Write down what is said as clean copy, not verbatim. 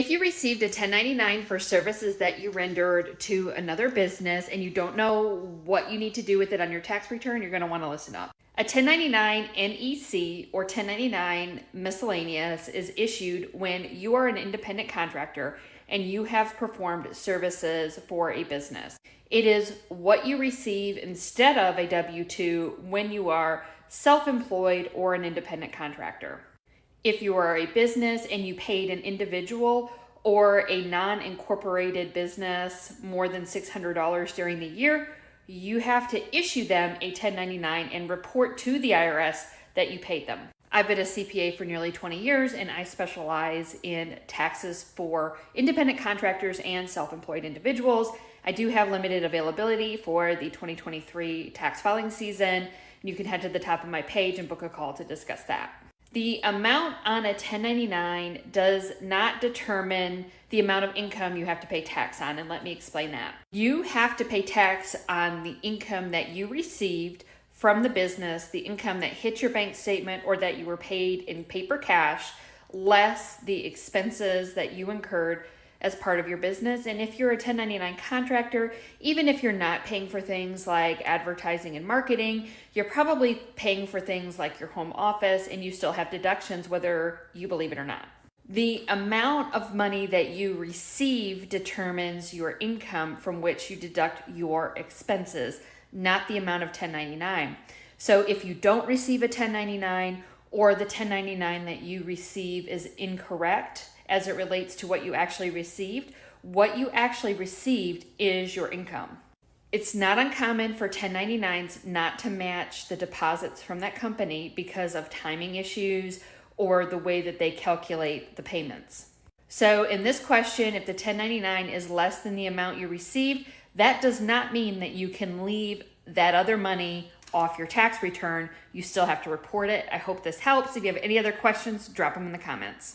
If you received a 1099 for services that you rendered to another business and you don't know what you need to do with it on your tax return, you're going to want to listen up. A 1099 NEC or 1099 miscellaneous is issued when you are an independent contractor and you have performed services for a business. It is what you receive instead of a W-2 when you are self-employed or an independent contractor. If you are a business and you paid an individual or a non-incorporated business more than $600 during the year, you have to issue them a 1099 and report to the IRS that you paid them. I've been a CPA for nearly 20 years and I specialize in taxes for independent contractors and self-employed individuals. I do have limited availability for the 2023 tax filing season. You can head to the top of my page and book a call to discuss that. The amount on a 1099 does not determine the amount of income you have to pay tax on, and let me explain that. You have to pay tax on the income that you received from the business, the income that hit your bank statement or that you were paid in paper cash, less the expenses that you incurred as part of your business. And if you're a 1099 contractor, even if you're not paying for things like advertising and marketing, you're probably paying for things like your home office and you still have deductions whether you believe it or not. The amount of money that you receive determines your income from which you deduct your expenses, not the amount of 1099. So if you don't receive a 1099 or the 1099 that you receive is incorrect, as it relates to what you actually received, what you actually received is your income. It's not uncommon for 1099s not to match the deposits from that company because of timing issues or the way that they calculate the payments. So in this question, if the 1099 is less than the amount you received, that does not mean that you can leave that other money off your tax return. You still have to report it. I hope this helps. If you have any other questions, drop them in the comments.